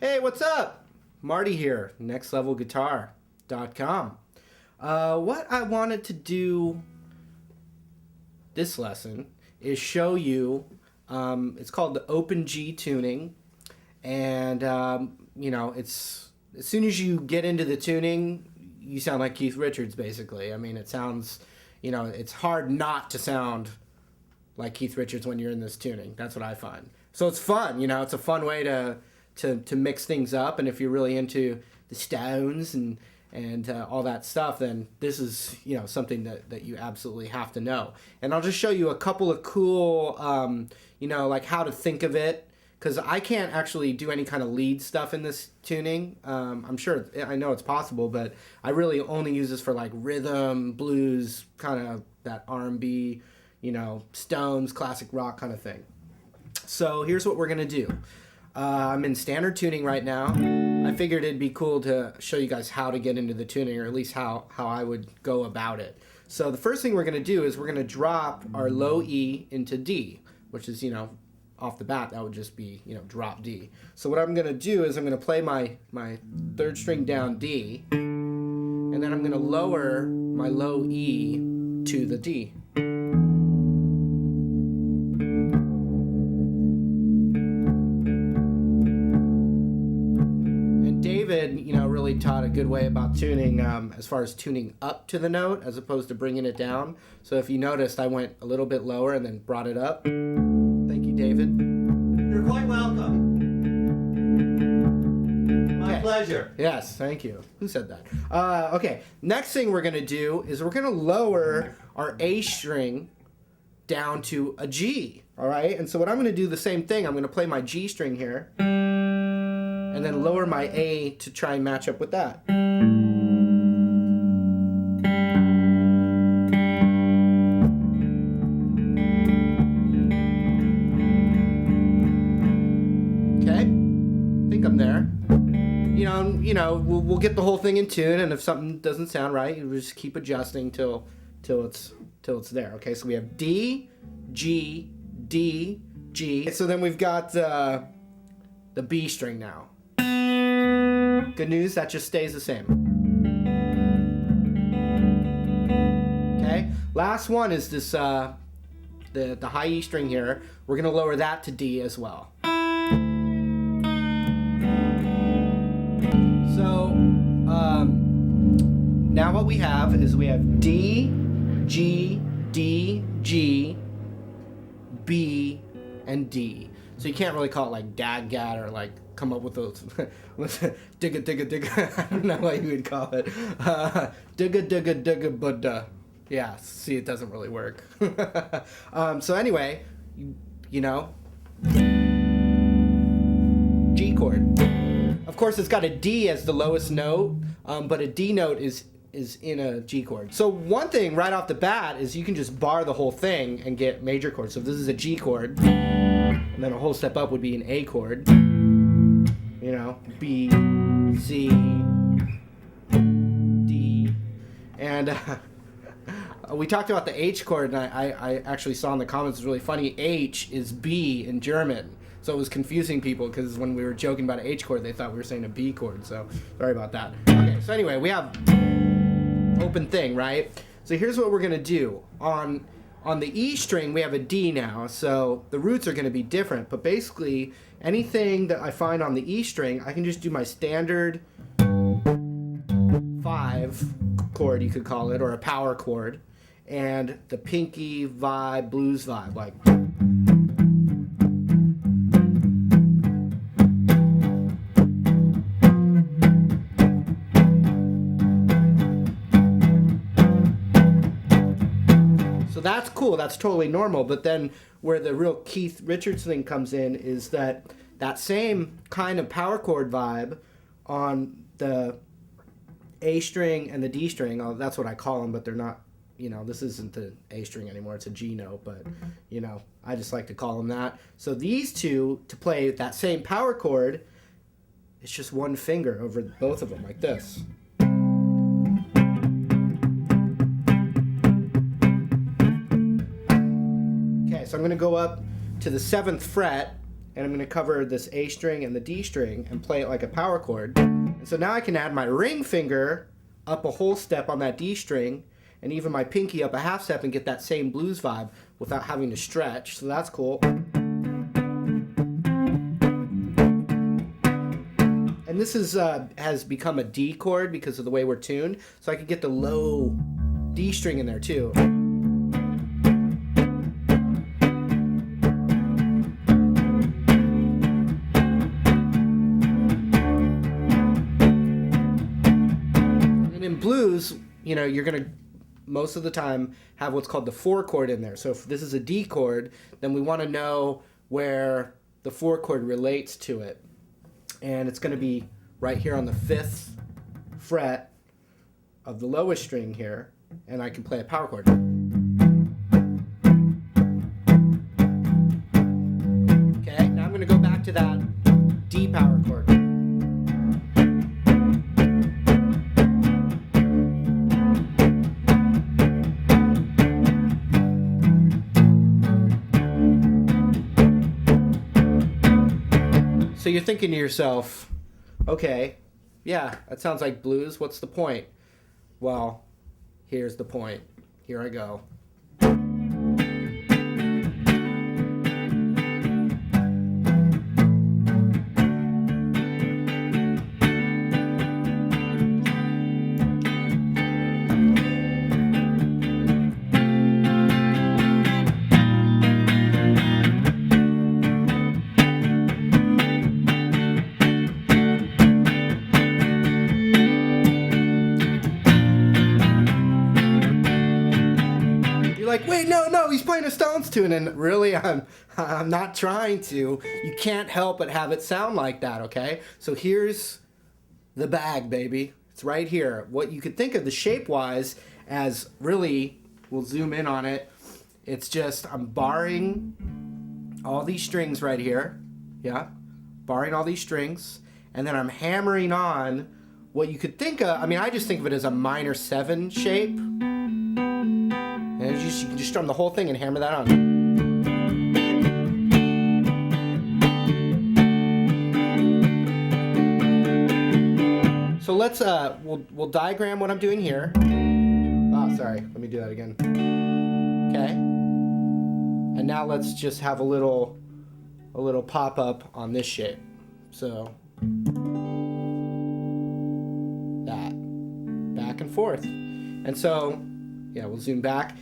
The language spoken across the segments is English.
Hey, what's up? Marty here, nextlevelguitar.com. What I wanted to do this lesson is show you, it's called the open G tuning, and you know, it's as soon as you get into the tuning, you sound like Keith Richards basically. I mean, it sounds, you know, it's hard not to sound like Keith Richards when you're in this tuning. That's what I find. So it's fun, you know, it's a fun way to mix things up, and if you're really into the Stones and all that stuff, then this is, you know, something that you absolutely have to know. And I'll just show you a couple of cool, you know, like how to think of it, because I can't actually do any kind of lead stuff in this tuning. I'm sure, I know it's possible, but I really only use this for like rhythm, blues, kind of that R&B, you know, Stones, classic rock kind of thing. So here's what we're gonna do. I'm in standard tuning right now. I figured it'd be cool to show you guys how to get into the tuning, or at least how I would go about it. So the first thing we're going to do is we're going to drop our low E into D, which is, you know, off the bat, that would just be, you know, drop D. So what I'm going to do is I'm going to play my third string down D, and then I'm going to lower my low E to the D. You know, really taught a good way about tuning, as far as tuning up to the note as opposed to bringing it down. So if you noticed, I went a little bit lower and then brought it up. Thank you, David. You're quite welcome. My pleasure. Yes, thank you. Who said that? Okay, next thing we're going to do is we're going to lower our A string down to a G, all right? And so what I'm going to do the same thing. I'm going to play my G string here, and then lower my A to try and match up with that. Okay, I think I'm there. You know, we'll get the whole thing in tune, and if something doesn't sound right, you just keep adjusting till it's there. Okay, so we have D, G, D, G. So then we've got the B string now. Good news, that just stays the same. Okay, last one is this, the high E string here. We're going to lower that to D as well. So, now what we have is we have D, G, D, G, B, and D. So you can't really call it like dad-gat or like come up with those digga. I don't know what you would call it. Digga Buddha. Yeah, see, it doesn't really work. So anyway, you know, G chord. Of course, it's got a D as the lowest note, but a D note is in a G chord. So one thing right off the bat is you can just bar the whole thing and get major chords. So if this is a G chord, and then a whole step up would be an A chord. You know, B, C, D, and we talked about the H chord, and I actually saw in the comments, it's really funny, H is B in German, so it was confusing people, because when we were joking about an H chord, they thought we were saying a B chord, so sorry about that. Okay, so anyway, we have open thing, right? So here's what we're going to do. On the E string, we have a D now, so the roots are going to be different, but basically, anything that I find on the E string, I can just do my standard 5 chord, you could call it, or a power chord, and the pinky vibe, blues vibe, like. So that's cool, that's totally normal, but then where the real Keith Richards thing comes in is that same kind of power chord vibe on the A string and the D string, that's what I call them, but they're not, you know, this isn't the A string anymore, it's a G note, but, you know, I just like to call them that. So these two, to play that same power chord, it's just one finger over both of them, like this. Okay, so I'm going to go up to the 7th fret and I'm going to cover this A string and the D string and play it like a power chord. And so now I can add my ring finger up a whole step on that D string, and even my pinky up a half step and get that same blues vibe without having to stretch. So that's cool. And this is has become a D chord because of the way we're tuned. So I can get the low D string in there too. Blues, you know, you're gonna most of the time have what's called the 4 chord in there. So if this is a D chord, then we want to know where the 4 chord relates to it, and it's going to be right here on the 5th fret of the lowest string here, and I can play a power chord. Okay, now I'm going to go back to that D power chord. So you're thinking to yourself, okay, yeah, that sounds like blues. What's the point? Well, here's the point. Here I go. Like, wait, no, he's playing a Stones tune, and really, I'm not trying to. You can't help but have it sound like that, okay? So here's the bag, baby. It's right here. What you could think of the shape-wise as really, we'll zoom in on it. It's just, I'm barring all these strings right here. Yeah, barring all these strings. And then I'm hammering on what you could think of. I mean, I just think of it as a minor 7 shape. And you can just strum the whole thing and hammer that on. So let's we'll diagram what I'm doing here. Oh, sorry. Let me do that again. Okay. And now let's just have a little pop up on this shape. So that back and forth. And so yeah, we'll zoom back.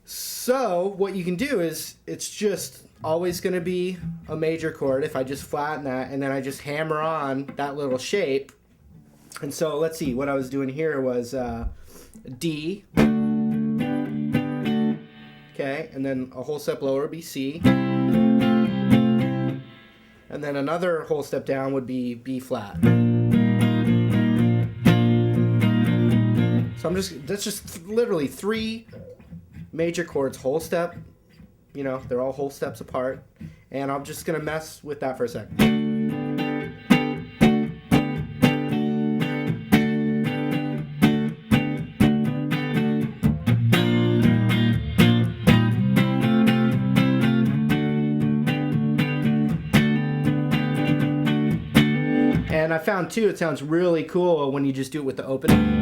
So what you can do is it's just always going to be a major chord if I just flatten that, and then I just hammer on that little shape. And so let's see, what I was doing here was D, okay, and then a whole step lower would be C, and then another whole step down would be B flat. So that's just literally 3 major chords, whole step, you know, they're all whole steps apart, and I'm just gonna mess with that for a second. And I found too, it sounds really cool when you just do it with the open.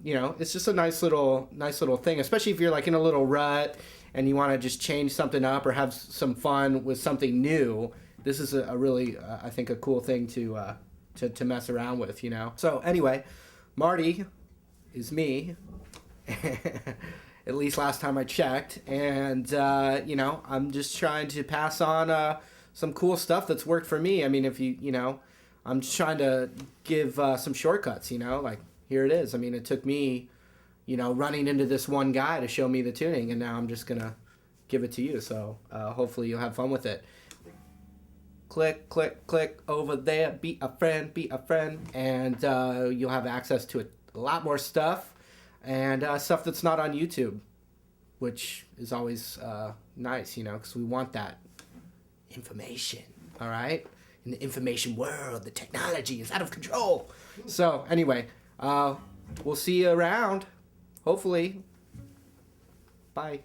You know, it's just a nice little thing, especially if you're like in a little rut and you want to just change something up or have some fun with something new. This is a really, I think, a cool thing to mess around with, you know. So anyway, Marty is me, at least last time I checked, and you know, I'm just trying to pass on some cool stuff that's worked for me. I mean, if you know, I'm just trying to give some shortcuts, you know, like here it is. I mean, it took me, you know, running into this one guy to show me the tuning, and now I'm just going to give it to you. So hopefully you'll have fun with it. Click, click, click over there, be a friend, and you'll have access to a lot more stuff, and stuff that's not on YouTube, which is always nice, you know, because we want that information, all right? In the information world, the technology is out of control. So anyway, we'll see you around, hopefully. Bye.